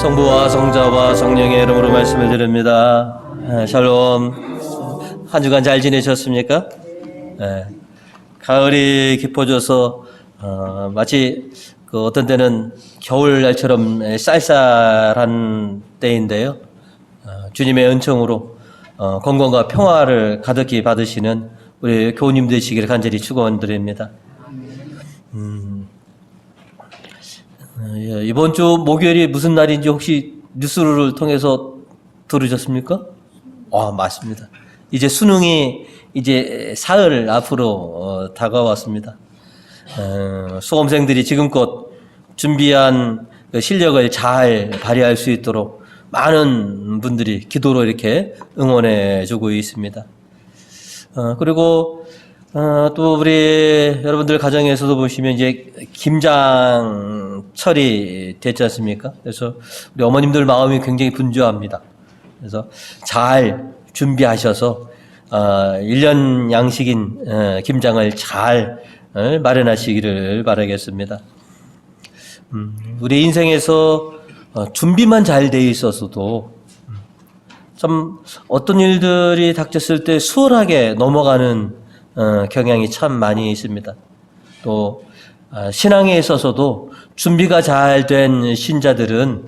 성부와 성자와 성령의 이름으로 말씀을 드립니다. 샬롬. 한 주간 잘 지내셨습니까? 가을이 깊어져서 마치 어떤 때는 겨울날처럼 쌀쌀한 때인데요. 주님의 은총으로 건강과 평화를 가득히 받으시는 우리 교우님 되시기를 간절히 축원드립니다. 이번 주 목요일이 무슨 날인지 혹시 뉴스를 통해서 들으셨습니까? 맞습니다. 이제 수능이 이제 사흘 앞으로 다가왔습니다. 수험생들이 지금껏 준비한 실력을 잘 발휘할 수 있도록 많은 분들이 기도로 이렇게 응원해 주고 있습니다. 그리고 또 우리 여러분들 가정에서도 보시면 이제 김장철이 됐지 않습니까? 그래서 우리 어머님들 마음이 굉장히 분주합니다. 그래서 잘 준비하셔서 1년 양식인 김장을 잘 마련하시기를 바라겠습니다. 우리 인생에서 준비만 잘 돼 있었어도 참 어떤 일들이 닥쳤을 때 수월하게 넘어가는 경향이 참 많이 있습니다. 또 신앙에 있어서도 준비가 잘 된 신자들은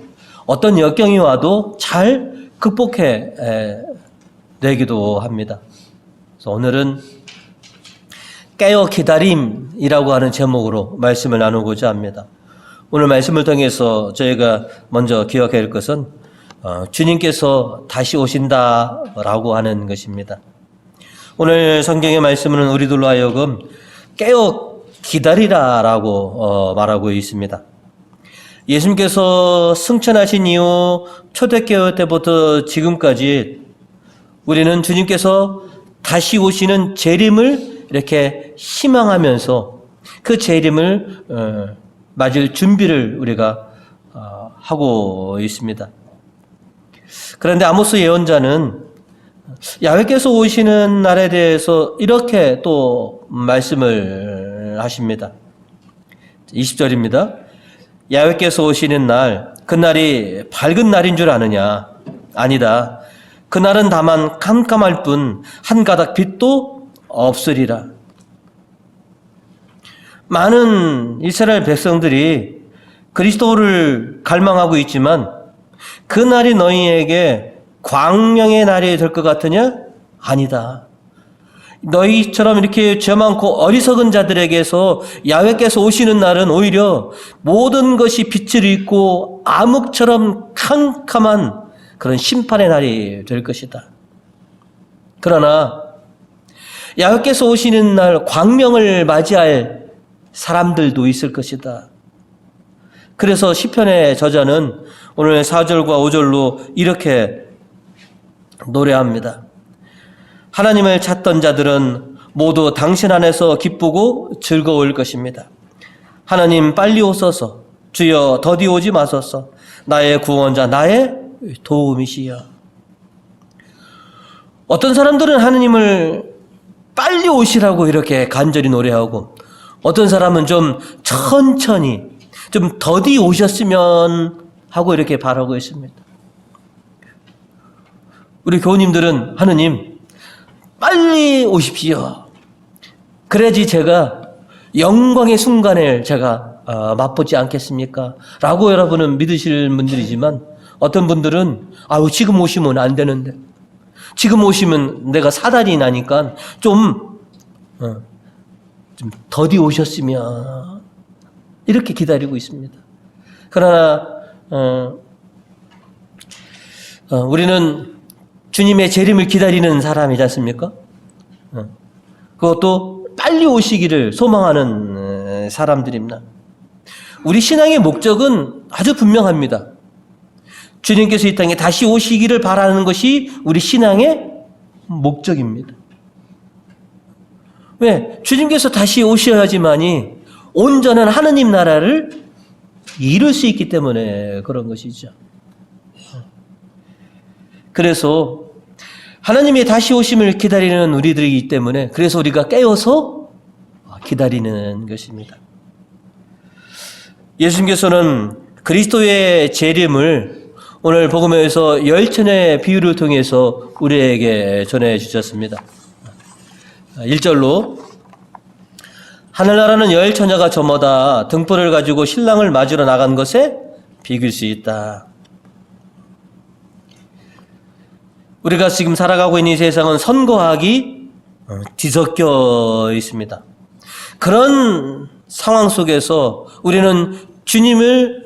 어떤 역경이 와도 잘 극복해 내기도 합니다. 그래서 오늘은 깨어 기다림이라고 하는 제목으로 말씀을 나누고자 합니다. 오늘 말씀을 통해서 저희가 먼저 기억해야 할 것은 주님께서 다시 오신다라고 하는 것입니다. 오늘 성경의 말씀은 우리들로 하여금 깨어 기다리라라고 말하고 있습니다. 예수님께서 승천하신 이후 초대교회 때부터 지금까지 우리는 주님께서 다시 오시는 재림을 이렇게 희망하면서 그 재림을 맞을 준비를 우리가 하고 있습니다. 그런데 아모스 예언자는 야훼께서 오시는 날에 대해서 이렇게 또 말씀을 하십니다. 20절입니다. 야훼께서 오시는 날, 그날이 밝은 날인 줄 아느냐? 아니다. 그날은 다만 깜깜할 뿐 한 가닥 빛도 없으리라. 많은 이스라엘 백성들이 그리스도를 갈망하고 있지만 그날이 너희에게 광명의 날이 될 것 같으냐? 아니다. 너희처럼 이렇게 죄 많고 어리석은 자들에게서 야훼께서 오시는 날은 오히려 모든 것이 빛을 잃고 암흑처럼 캄캄한 그런 심판의 날이 될 것이다. 그러나 야훼께서 오시는 날 광명을 맞이할 사람들도 있을 것이다. 그래서 시편의 저자는 오늘 4절과 5절로 이렇게 노래합니다. 하나님을 찾던 자들은 모두 당신 안에서 기쁘고 즐거울 것입니다. 하나님 빨리 오소서. 주여 더디 오지 마소서. 나의 구원자 나의 도움이시여. 어떤 사람들은 하나님을 빨리 오시라고 이렇게 간절히 노래하고 어떤 사람은 좀 천천히 좀 더디 오셨으면 하고 이렇게 바라고 있습니다. 우리 교우님들은 하느님 빨리 오십시오. 그래야지 제가 영광의 순간을 제가 맛보지 않겠습니까? 라고 여러분은 믿으실 분들이지만 어떤 분들은 지금 오시면 안 되는데 지금 오시면 내가 사달이 나니까 좀 더디 오셨으면 이렇게 기다리고 있습니다. 그러나 우리는 주님의 재림을 기다리는 사람이지 않습니까? 그것도 빨리 오시기를 소망하는 사람들입니다. 우리 신앙의 목적은 아주 분명합니다. 주님께서 이 땅에 다시 오시기를 바라는 것이 우리 신앙의 목적입니다. 왜? 주님께서 다시 오셔야지만이 온전한 하느님 나라를 이룰 수 있기 때문에 그런 것이죠. 그래서 하나님의 다시 오심을 기다리는 우리들이기 때문에 그래서 우리가 깨어서 기다리는 것입니다. 예수님께서는 그리스도의 재림을 오늘 복음에서 열처녀의 비유를 통해서 우리에게 전해 주셨습니다. 1절로 하늘나라는 열처녀가 저마다 등불을 가지고 신랑을 맞으러 나간 것에 비길 수 있다. 우리가 지금 살아가고 있는 이 세상은 선거하기 뒤섞여 있습니다. 그런 상황 속에서 우리는 주님을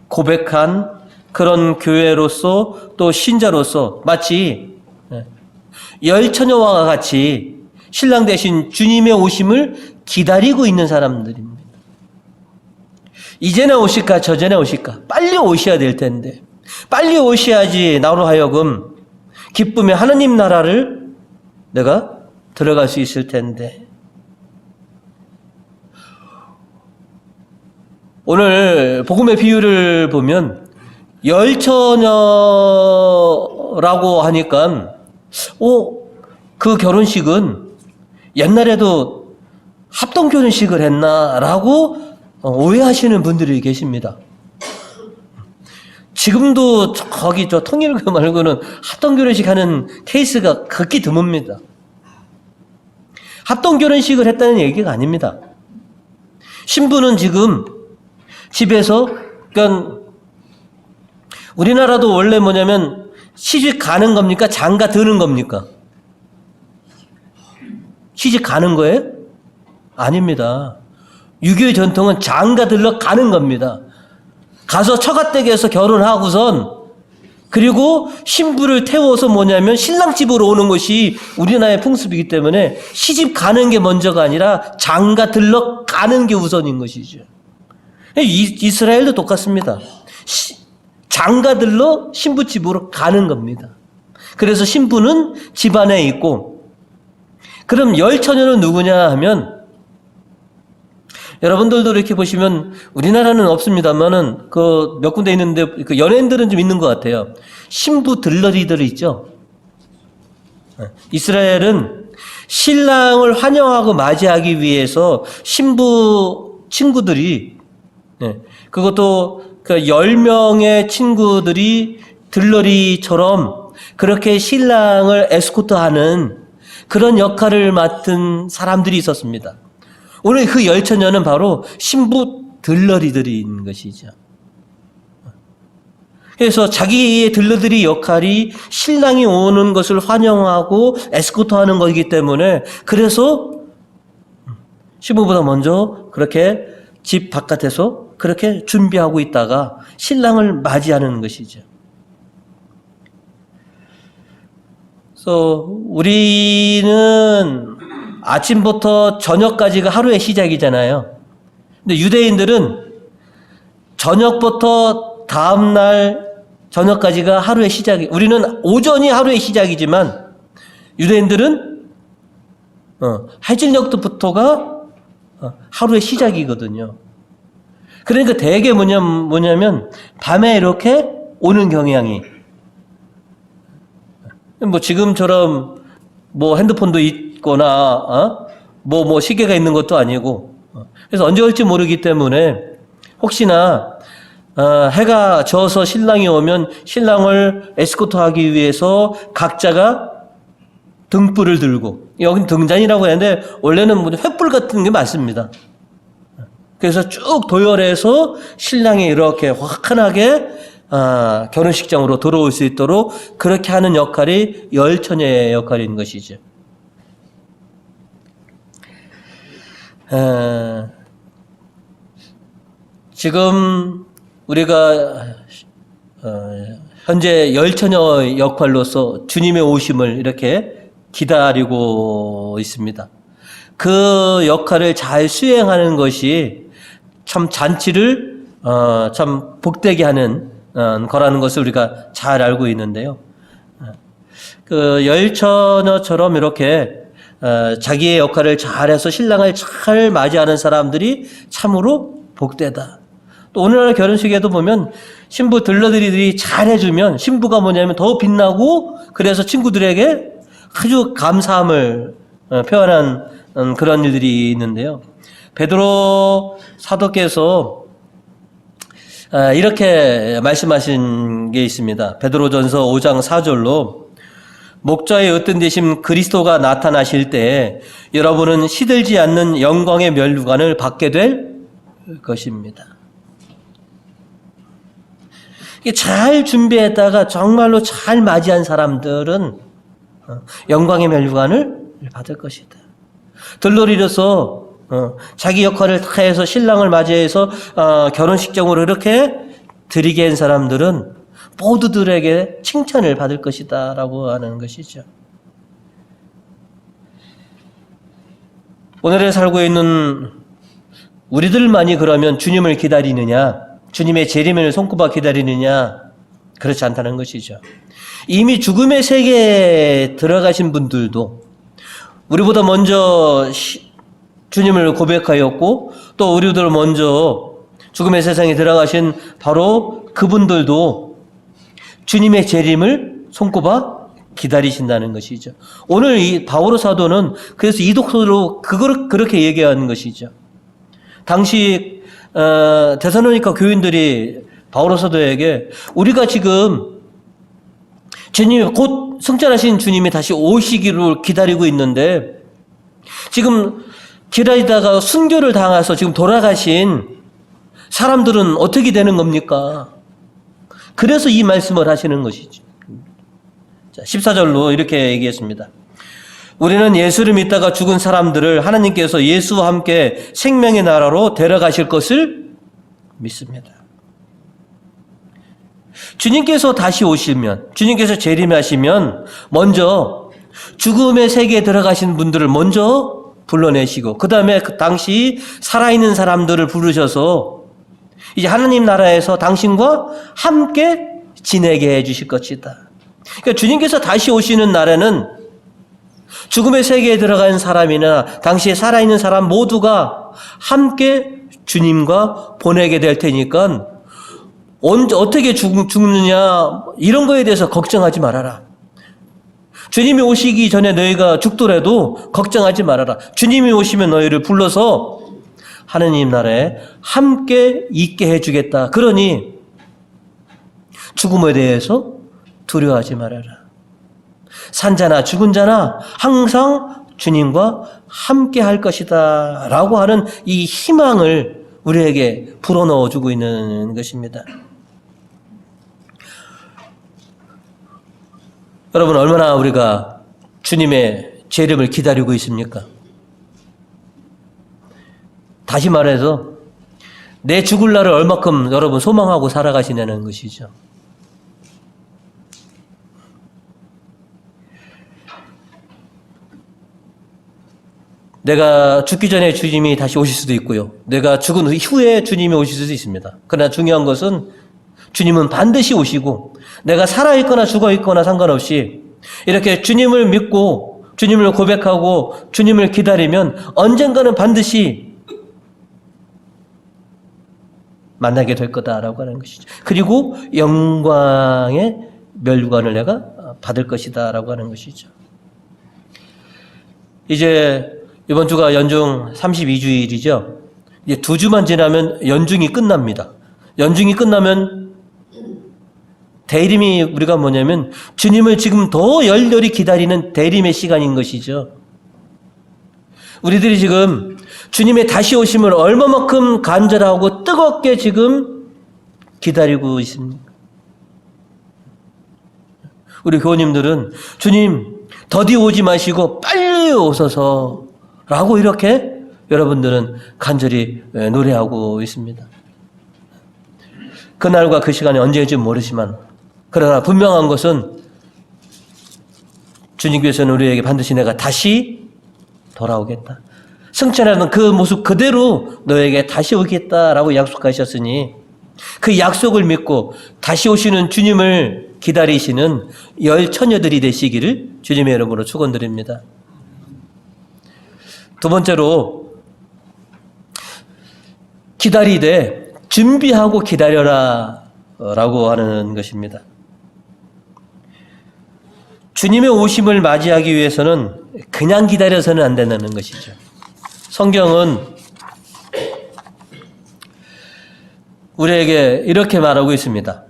고백한 그런 교회로서 또 신자로서 마치 열처녀와 같이 신랑 대신 주님의 오심을 기다리고 있는 사람들입니다. 이제는 오실까 저전에 오실까 빨리 오셔야 될 텐데 빨리 오셔야지 나로 하여금 기쁨의 하느님 나라를 내가 들어갈 수 있을 텐데 오늘 복음의 비유를 보면 열처녀라고 하니까 그 결혼식은 옛날에도 합동결혼식을 했나라고 오해하시는 분들이 계십니다. 지금도 거기 통일교 말고는 합동결혼식 하는 케이스가 극히 드뭅니다. 합동결혼식을 했다는 얘기가 아닙니다. 신부는 지금 집에서, 그러니까 우리나라도 원래 뭐냐면 시집 가는 겁니까? 장가 드는 겁니까? 시집 가는 거예요? 아닙니다. 유교의 전통은 장가 들러 가는 겁니다. 가서 처가댁에서 결혼하고선 그리고 신부를 태워서 뭐냐면 신랑 집으로 오는 것이 우리나라의 풍습이기 때문에 시집 가는 게 먼저가 아니라 장가 들러 가는 게 우선인 것이죠. 이스라엘도 똑같습니다. 장가 들러 신부 집으로 가는 겁니다. 그래서 신부는 집안에 있고 그럼 열처녀는 누구냐 하면 여러분들도 이렇게 보시면 우리나라는 없습니다만은 그 몇 군데 있는데 그 연예인들은 좀 있는 것 같아요. 신부 들러리들이 있죠. 이스라엘은 신랑을 환영하고 맞이하기 위해서 신부 친구들이 그것도 그 10명의 친구들이 들러리처럼 그렇게 신랑을 에스코트하는 그런 역할을 맡은 사람들이 있었습니다. 오늘 그 열처녀는 바로 신부 들러리들인 것이죠. 그래서 자기의 들러리 역할이 신랑이 오는 것을 환영하고 에스코트하는 것이기 때문에 그래서 신부보다 먼저 그렇게 집 바깥에서 그렇게 준비하고 있다가 신랑을 맞이하는 것이죠. 그래서 우리는 아침부터 저녁까지가 하루의 시작이잖아요. 근데 유대인들은 저녁부터 다음날 저녁까지가 하루의 시작이, 우리는 오전이 하루의 시작이지만 유대인들은 해질녘부터가 하루의 시작이거든요. 그러니까 대개 뭐냐면 밤에 이렇게 오는 경향이, 뭐 지금처럼 뭐 핸드폰도 있거나 뭐 시계가 있는 것도 아니고, 그래서 언제 올지 모르기 때문에 혹시나 해가 져서 신랑이 오면 신랑을 에스코트하기 위해서 각자가 등불을 들고, 여긴 등잔이라고 하는데 원래는 뭐 횃불 같은 게 많습니다. 그래서 쭉 도열해서 신랑이 이렇게 화끈하게 결혼식장으로 들어올 수 있도록 그렇게 하는 역할이 열처녀의 역할인 것이죠. 지금 우리가 현재 열처녀의 역할로서 주님의 오심을 이렇게 기다리고 있습니다. 그 역할을 잘 수행하는 것이 참 잔치를 참 복되게 하는 거라는 것을 우리가 잘 알고 있는데요. 그 열처녀처럼 이렇게 자기의 역할을 잘해서 신랑을 잘 맞이하는 사람들이 참으로 복되다. 또 오늘날 결혼식에도 보면 신부 들러리들이 잘해주면 신부가 뭐냐면 더 빛나고, 그래서 친구들에게 아주 감사함을 표현한 그런 일들이 있는데요. 베드로 사도께서 이렇게 말씀하신 게 있습니다. 베드로전서 5장 4절로 목자의 어떤 대신 그리스도가 나타나실 때 여러분은 시들지 않는 영광의 면류관을 받게 될 것입니다. 잘 준비했다가 정말로 잘 맞이한 사람들은 영광의 면류관을 받을 것이다. 들러리로서 자기 역할을 다 해서 신랑을 맞이해서 결혼식장으로 이렇게 드리게 한 사람들은 모두들에게 칭찬을 받을 것이다 라고 하는 것이죠. 오늘에 살고 있는 우리들만이 그러면 주님을 기다리느냐, 주님의 재림을 손꼽아 기다리느냐, 그렇지 않다는 것이죠. 이미 죽음의 세계에 들어가신 분들도 우리보다 먼저 주님을 고백하였고 또 우리보다 먼저 죽음의 세상에 들어가신 바로 그분들도 주님의 재림을 손꼽아 기다리신다는 것이죠. 오늘 이 바오로 사도는 그래서 이 독서로 그걸 그렇게 얘기하는 것이죠. 당시 데살로니가 교인들이 바오로 사도에게 우리가 지금 주님이 곧 승천하신 주님이 다시 오시기를 기다리고 있는데 지금 기다리다가 순교를 당해서 지금 돌아가신 사람들은 어떻게 되는 겁니까? 그래서 이 말씀을 하시는 것이죠. 자, 14절로 이렇게 얘기했습니다. 우리는 예수를 믿다가 죽은 사람들을 하나님께서 예수와 함께 생명의 나라로 데려가실 것을 믿습니다. 주님께서 다시 오시면, 주님께서 재림하시면 먼저 죽음의 세계에 들어가신 분들을 먼저 불러내시고 그 다음에 그 당시 살아있는 사람들을 부르셔서 이제 하나님 나라에서 당신과 함께 지내게 해주실 것이다. 그러니까 주님께서 다시 오시는 날에는 죽음의 세계에 들어간 사람이나 당시에 살아있는 사람 모두가 함께 주님과 보내게 될 테니까 어떻게 죽느냐 이런 거에 대해서 걱정하지 말아라. 주님이 오시기 전에 너희가 죽더라도 걱정하지 말아라. 주님이 오시면 너희를 불러서 하느님 나라에 함께 있게 해주겠다. 그러니 죽음에 대해서 두려워하지 말아라. 산자나 죽은 자나 항상 주님과 함께 할 것이다 라고 하는 이 희망을 우리에게 불어넣어주고 있는 것입니다. 여러분, 얼마나 우리가 주님의 재림을 기다리고 있습니까? 다시 말해서 내 죽을 날을 얼마큼 여러분 소망하고 살아가시냐는 것이죠. 내가 죽기 전에 주님이 다시 오실 수도 있고요. 내가 죽은 후에 주님이 오실 수도 있습니다. 그러나 중요한 것은 주님은 반드시 오시고 내가 살아있거나 죽어있거나 상관없이 이렇게 주님을 믿고 주님을 고백하고 주님을 기다리면 언젠가는 반드시 만나게 될 거다라고 하는 것이죠. 그리고 영광의 면류관을 내가 받을 것이다라고 하는 것이죠. 이제 이번 주가 연중 32주일이죠. 이제 2주만 지나면 연중이 끝납니다. 연중이 끝나면 대림이 우리가 뭐냐면 주님을 지금 더 열렬히 기다리는 대림의 시간인 것이죠. 우리들이 지금 주님의 다시 오심을 얼마만큼 간절하고 뜨겁게 지금 기다리고 있습니까? 우리 교우님들은 주님 더디 오지 마시고 빨리 오소서 라고 이렇게 여러분들은 간절히 노래하고 있습니다. 그날과 그 시간이 언제인지 모르지만 그러나 분명한 것은 주님께서는 우리에게 반드시 내가 다시 돌아오겠다. 승천하는 그 모습 그대로 너에게 다시 오겠다라고 약속하셨으니 그 약속을 믿고 다시 오시는 주님을 기다리시는 열처녀들이 되시기를 주님의 이름으로 축원드립니다. 두 번째로 기다리되 준비하고 기다려라 라고 하는 것입니다. 주님의 오심을 맞이하기 위해서는 그냥 기다려서는 안 된다는 것이죠. 성경은 우리에게 이렇게 말하고 있습니다.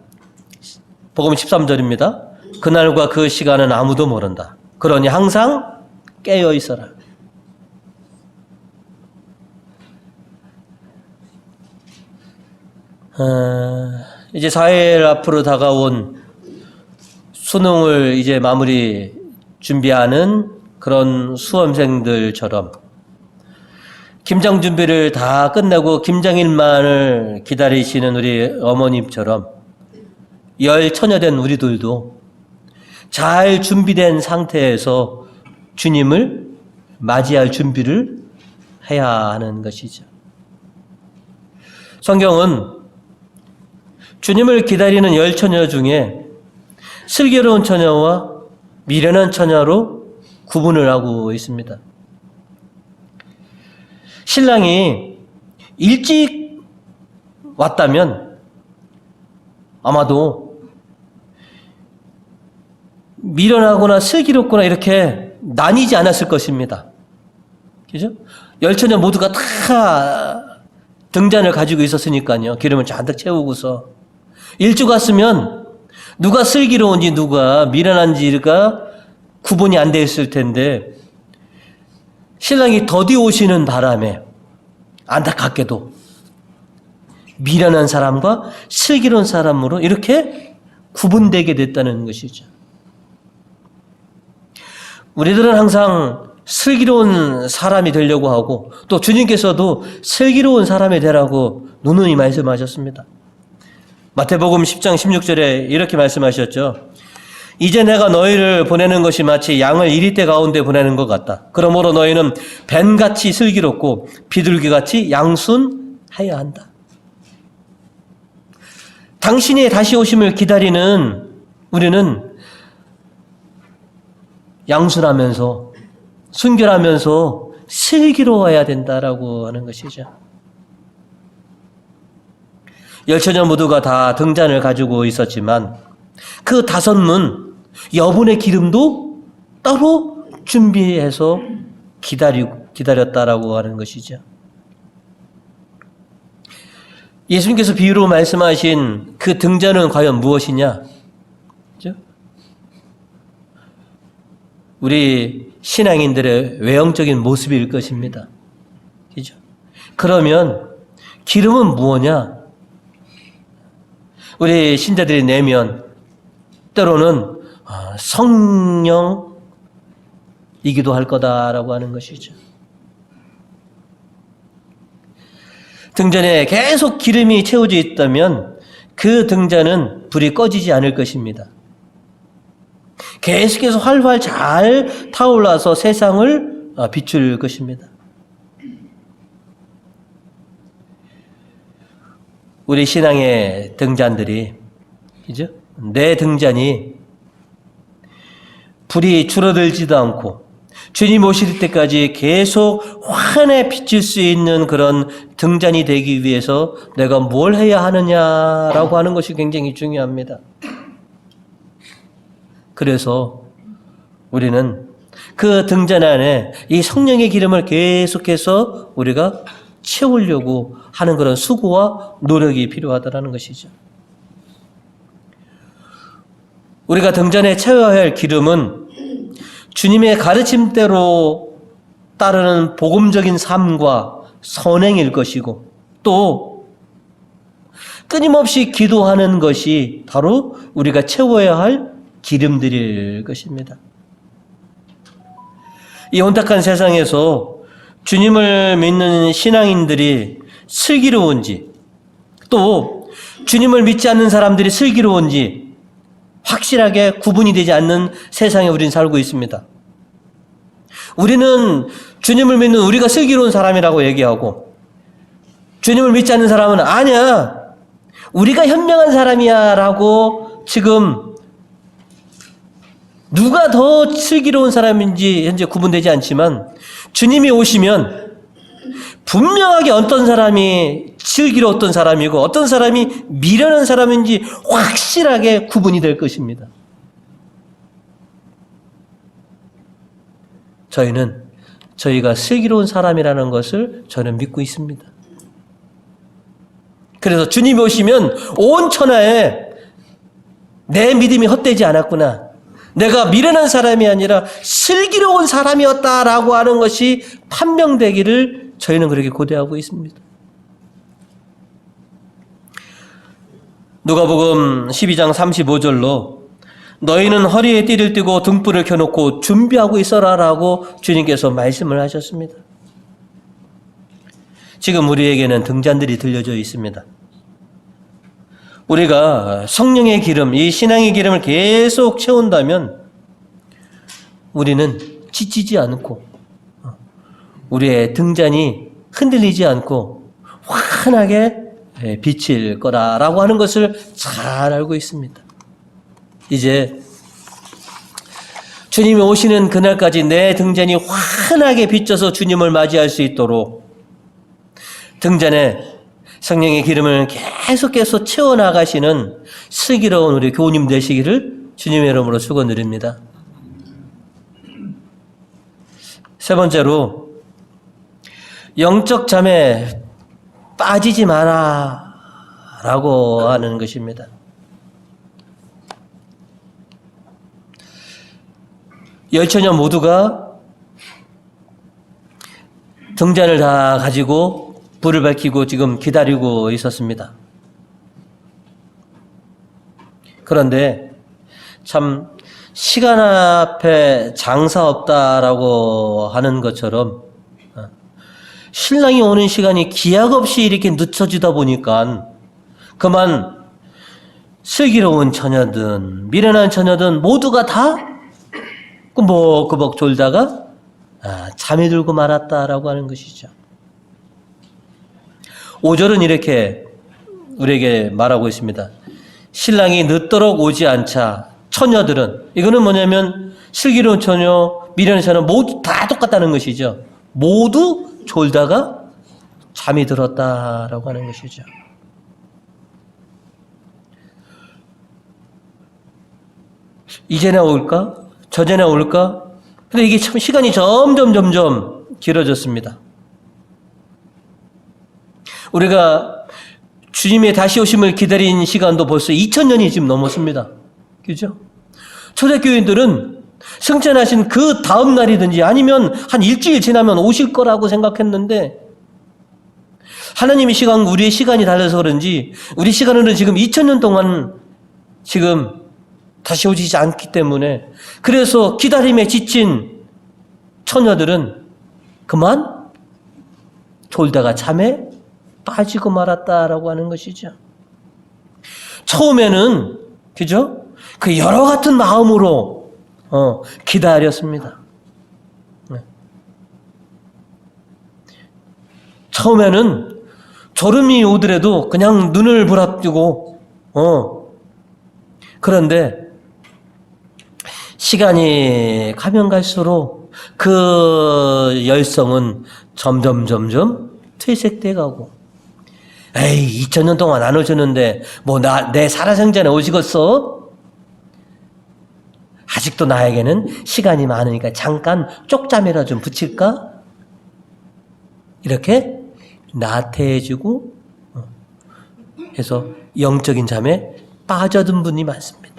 복음 13절입니다. 그날과 그 시간은 아무도 모른다. 그러니 항상 깨어 있어라. 이제 4일 앞으로 다가온 수능을 이제 마무리 준비하는 그런 수험생들처럼 김장 준비를 다 끝내고 김장일만을 기다리시는 우리 어머님처럼 열 처녀된 우리들도 잘 준비된 상태에서 주님을 맞이할 준비를 해야 하는 것이죠. 성경은 주님을 기다리는 열 처녀 중에 슬기로운 처녀와 미련한 처녀로 구분을 하고 있습니다. 신랑이 일찍 왔다면 아마도 미련하거나 슬기롭거나 이렇게 나뉘지 않았을 것입니다. 그죠? 열 처녀 모두가 다 등잔을 가지고 있었으니까요. 기름을 잔뜩 채우고서 일찍 왔으면 누가 슬기로운지 누가 미련한지가 구분이 안 돼 있을 텐데 신랑이 더디 오시는 바람에 안타깝게도 미련한 사람과 슬기로운 사람으로 이렇게 구분되게 됐다는 것이죠. 우리들은 항상 슬기로운 사람이 되려고 하고 또 주님께서도 슬기로운 사람이 되라고 누누이 말씀하셨습니다. 마태복음 10장 16절에 이렇게 말씀하셨죠. 이제 내가 너희를 보내는 것이 마치 양을 이리떼 가운데 보내는 것 같다. 그러므로 너희는 뱀같이 슬기롭고 비둘기같이 양순해야 한다. 당신의 다시 오심을 기다리는 우리는 양순하면서 순결하면서 슬기로워야 된다라고 하는 것이죠. 열 처녀 모두가 다 등잔을 가지고 있었지만 그 5문 여분의 기름도 따로 준비해서 기다렸다라고 하는 것이죠. 예수님께서 비유로 말씀하신 그 등잔은 과연 무엇이냐? 그렇죠? 우리 신앙인들의 외형적인 모습일 것입니다. 그렇죠? 그러면 기름은 무엇이냐? 우리 신자들이 내면 때로는 성령이기도 할 거다라고 하는 것이죠. 등잔에 계속 기름이 채워져 있다면 그 등잔은 불이 꺼지지 않을 것입니다. 계속해서 활활 잘 타올라서 세상을 비출 것입니다. 우리 신앙의 등잔들이, 그죠? 내 등잔이 불이 줄어들지도 않고 주님 오실 때까지 계속 환히 비칠 수 있는 그런 등잔이 되기 위해서 내가 뭘 해야 하느냐라고 하는 것이 굉장히 중요합니다. 그래서 우리는 그 등잔 안에 이 성령의 기름을 계속해서 우리가 채우려고 하는 그런 수고와 노력이 필요하다는 것이죠. 우리가 등잔에 채워야 할 기름은 주님의 가르침대로 따르는 복음적인 삶과 선행일 것이고 또 끊임없이 기도하는 것이 바로 우리가 채워야 할 기름들일 것입니다. 이 혼탁한 세상에서 주님을 믿는 신앙인들이 슬기로운지 또 주님을 믿지 않는 사람들이 슬기로운지 확실하게 구분이 되지 않는 세상에 우리는 살고 있습니다. 우리는 주님을 믿는 우리가 슬기로운 사람이라고 얘기하고 주님을 믿지 않는 사람은 아니야, 우리가 현명한 사람이야 라고 지금 누가 더 슬기로운 사람인지 현재 구분되지 않지만 주님이 오시면 분명하게 어떤 사람이 슬기로웠던 사람이고 어떤 사람이 미련한 사람인지 확실하게 구분이 될 것입니다. 저희는 저희가 슬기로운 사람이라는 것을 저는 믿고 있습니다. 그래서 주님이 오시면 온 천하에 내 믿음이 헛되지 않았구나, 내가 미련한 사람이 아니라 슬기로운 사람이었다라고 하는 것이 판명되기를 저희는 그렇게 고대하고 있습니다. 누가복음 12장 35절로 너희는 허리에 띠를 띠고 등불을 켜놓고 준비하고 있어라라고 주님께서 말씀을 하셨습니다. 지금 우리에게는 등잔들이 들려져 있습니다. 우리가 성령의 기름, 이 신앙의 기름을 계속 채운다면 우리는 지치지 않고 우리의 등잔이 흔들리지 않고 환하게 비칠 거라라고 하는 것을 잘 알고 있습니다. 이제 주님이 오시는 그날까지 내 등잔이 환하게 비쳐서 주님을 맞이할 수 있도록 등잔에 성령의 기름을 계속해서 채워나가시는 슬기로운 우리 교우님 되시기를 주님의 이름으로 축원드립니다. 세 번째로, 영적 잠에 빠지지 마라 라고 하는 것입니다. 열처녀 모두가 등잔을 다 가지고 불을 밝히고 지금 기다리고 있었습니다. 그런데 참 시간 앞에 장사 없다라고 하는 것처럼 신랑이 오는 시간이 기약 없이 이렇게 늦춰지다 보니까 그만 슬기로운 처녀든 미련한 처녀든 모두가 다 꾸벅꾸벅 졸다가 잠이 들고 말았다라고 하는 것이죠. 5절은 이렇게 우리에게 말하고 있습니다. 신랑이 늦도록 오지 않자 처녀들은, 이거는 뭐냐면 슬기로운 처녀, 미련한 처녀 모두 다 똑같다는 것이죠. 모두 졸다가 잠이 들었다라고 하는 것이죠. 이제나 올까? 저제나 올까? 근데 이게 참 시간이 점점 길어졌습니다. 우리가 주님의 다시 오심을 기다린 시간도 벌써 2000년이 지금 넘었습니다. 그죠? 초대교인들은 승천하신 그 다음 날이든지 아니면 한 일주일 지나면 오실 거라고 생각했는데 하나님의 시간, 우리의 시간이 달라서 그런지 우리 시간으로는 지금 2000년 동안 지금 다시 오지 않기 때문에, 그래서 기다림에 지친 처녀들은 그만 졸다가 잠에 빠지고 말았다라고 하는 것이죠. 처음에는 그죠? 그 여러 같은 마음으로 기다렸습니다. 처음에는 졸음이 오더라도 그냥 눈을 부릅뜨고 그런데 시간이 가면 갈수록 그 열성은 점점 퇴색돼 가고, 에이 2000년 동안 안 오셨는데 뭐 내 살아생전에 오시겠어? 아직도 나에게는 시간이 많으니까 잠깐 쪽잠이라 좀 붙일까? 이렇게 나태해지고 해서 영적인 잠에 빠져든 분이 많습니다.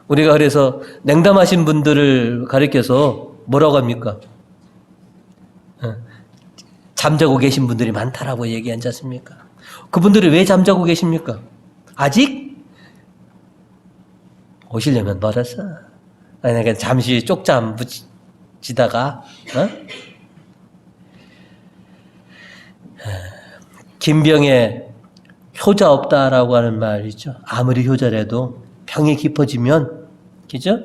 우리가 그래서 냉담하신 분들을 가리켜서 뭐라고 합니까? 잠자고 계신 분들이 많다라고 얘기하지 않습니까? 그분들이 왜 잠자고 계십니까? 아직 오시려면 멀었어. 그러니까 잠시 쪽잠 붙이다가 김병에 효자 없다라고 하는 말 있죠. 아무리 효자라도 병이 깊어지면 그죠?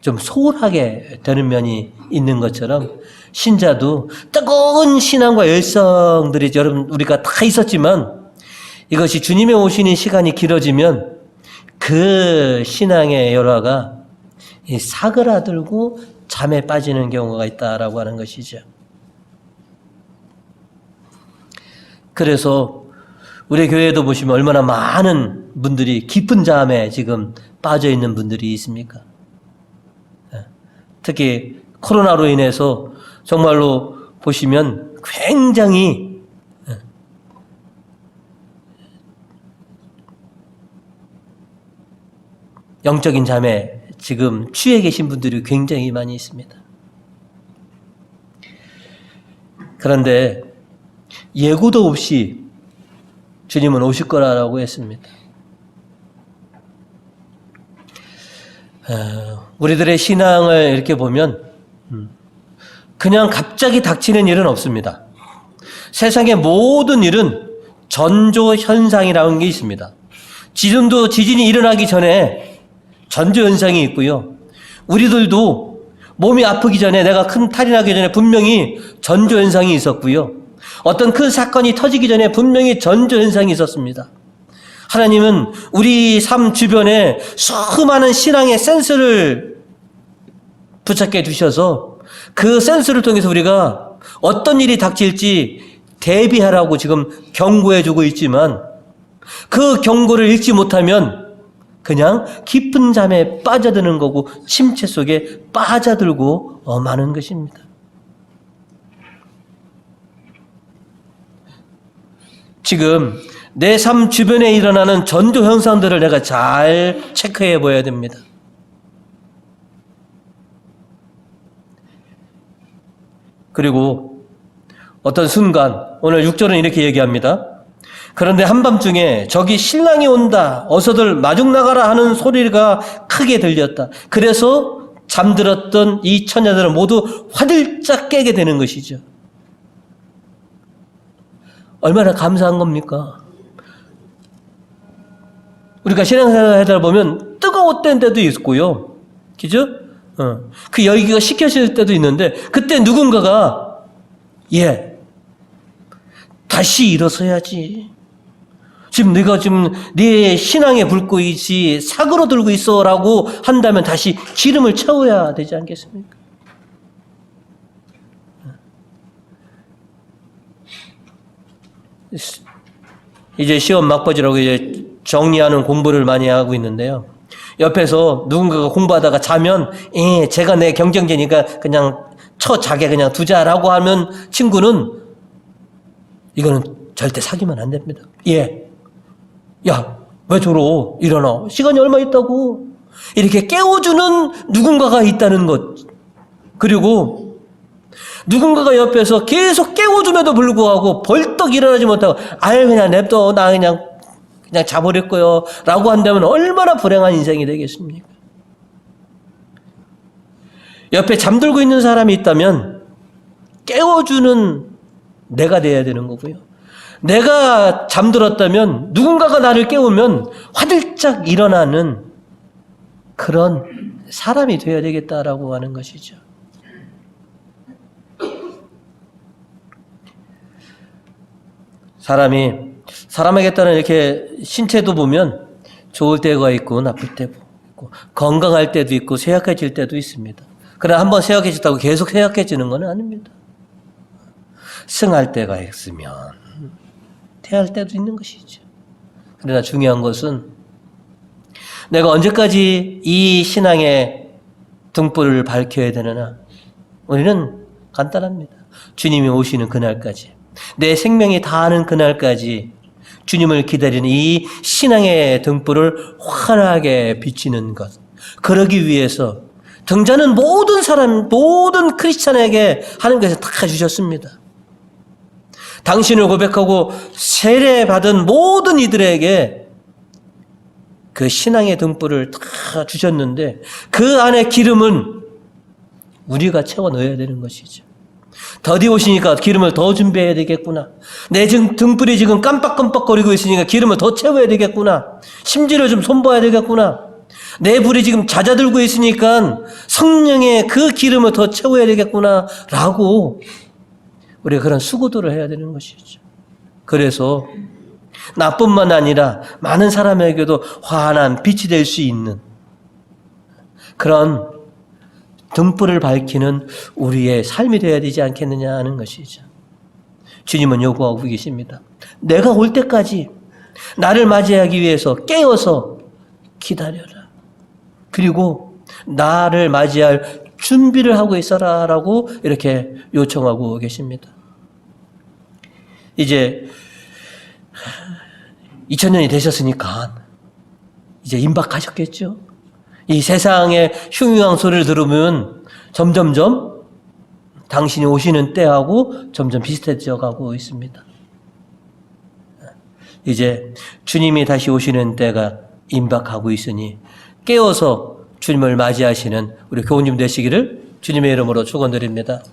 좀 소홀하게 되는 면이 있는 것처럼 신자도 뜨거운 신앙과 열성들이 여러분 우리가 다 있었지만 이것이 주님의 오시는 시간이 길어지면 그 신앙의 열화가 사그라들고 잠에 빠지는 경우가 있다라고 하는 것이죠. 그래서 우리 교회도 보시면 얼마나 많은 분들이 깊은 잠에 지금 빠져 있는 분들이 있습니까? 특히 코로나로 인해서 정말로 보시면 굉장히 영적인 잠에 지금 취해 계신 분들이 굉장히 많이 있습니다. 그런데 예고도 없이 주님은 오실 거라고 했습니다. 우리들의 신앙을 이렇게 보면 그냥 갑자기 닥치는 일은 없습니다. 세상의 모든 일은 전조현상이라는 게 있습니다. 지금도 지진이 일어나기 전에 전조현상이 있고요. 우리들도 몸이 아프기 전에, 내가 큰 탈이 나기 전에 분명히 전조현상이 있었고요. 어떤 큰 사건이 터지기 전에 분명히 전조현상이 있었습니다. 하나님은 우리 삶 주변에 수많은 신앙의 센서를 부착해 두셔서 그 센서를 통해서 우리가 어떤 일이 닥칠지 대비하라고 지금 경고해 주고 있지만, 그 경고를 읽지 못하면 그냥 깊은 잠에 빠져드는 거고 침체 속에 빠져들고 마는 것입니다. 지금 내 삶 주변에 일어나는 전조 현상들을 내가 잘 체크해 보아야 됩니다. 그리고 어떤 순간, 오늘 6절은 이렇게 얘기합니다. 그런데 한밤중에 저기 신랑이 온다, 어서들 마중 나가라 하는 소리가 크게 들렸다. 그래서 잠들었던 이 처녀들은 모두 화들짝 깨게 되는 것이죠. 얼마나 감사한 겁니까? 우리가 신앙생활 하다 보면 뜨거웠던 때도 있고요. 그죠? 그 열기가 식혀질 때도 있는데, 그때 누군가가 다시 일어서야지. 지금 네가 지금 네 신앙의 불꽃이 사그러들고 있어라고 한다면 다시 기름을 채워야 되지 않겠습니까? 이제 시험 막바지라고 이제 정리하는 공부를 많이 하고 있는데요. 옆에서 누군가가 공부하다가 자면, 제가 내 경쟁자니까 그냥 자게 그냥 두자라고 하면 친구는 이거는 절대 사귀면 안 됩니다. 야, 왜 저러? 일어나. 시간이 얼마 있다고. 이렇게 깨워주는 누군가가 있다는 것. 그리고 누군가가 옆에서 계속 깨워줌에도 불구하고 벌떡 일어나지 못하고, 그냥 냅둬. 나 그냥 자버릴 거요. 라고 한다면 얼마나 불행한 인생이 되겠습니까? 옆에 잠들고 있는 사람이 있다면 깨워주는 내가 돼야 되는 거고요. 내가 잠들었다면 누군가가 나를 깨우면 화들짝 일어나는 그런 사람이 되어야 되겠다라고 하는 것이죠. 사람에게 따른 이렇게 신체도 보면 좋을 때가 있고 나쁠 때도 있고, 건강할 때도 있고 쇠약해질 때도 있습니다. 그러나 한번 쇠약해졌다고 계속 쇠약해지는 건 아닙니다. 승할 때가 있으면 퇴할 때도 있는 것이죠. 그러나 중요한 것은 내가 언제까지 이 신앙의 등불을 밝혀야 되느냐. 우리는 간단합니다. 주님이 오시는 그날까지, 내 생명이 다하는 그날까지 주님을 기다리는 이 신앙의 등불을 환하게 비치는 것. 그러기 위해서 등자는 모든 사람, 모든 크리스찬에게 하나님께서 다 주셨습니다. 당신을 고백하고 세례받은 모든 이들에게 그 신앙의 등불을 다 주셨는데, 그 안에 기름은 우리가 채워 넣어야 되는 것이죠. 더디 오시니까 기름을 더 준비해야 되겠구나. 내 등불이 지금 깜빡깜빡거리고 있으니까 기름을 더 채워야 되겠구나. 심지를 좀 손봐야 되겠구나. 내 불이 지금 잦아들고 있으니까 성령의 그 기름을 더 채워야 되겠구나 라고 우리가 그런 수고들을 해야 되는 것이죠. 그래서 나뿐만 아니라 많은 사람에게도 환한 빛이 될 수 있는 그런 등불을 밝히는 우리의 삶이 되어야 되지 않겠느냐 하는 것이죠. 주님은 요구하고 계십니다. 내가 올 때까지 나를 맞이하기 위해서 깨어서 기다려라. 그리고 나를 맞이할 준비를 하고 있어라 라고 이렇게 요청하고 계십니다. 이제 2000년이 되셨으니까 이제 임박하셨겠죠. 이 세상의 흉흉한 소리를 들으면 점점점 당신이 오시는 때하고 점점 비슷해져 가고 있습니다. 이제 주님이 다시 오시는 때가 임박하고 있으니 깨어서 주님을 맞이하시는 우리 교우님 되시기를 주님의 이름으로 축원드립니다.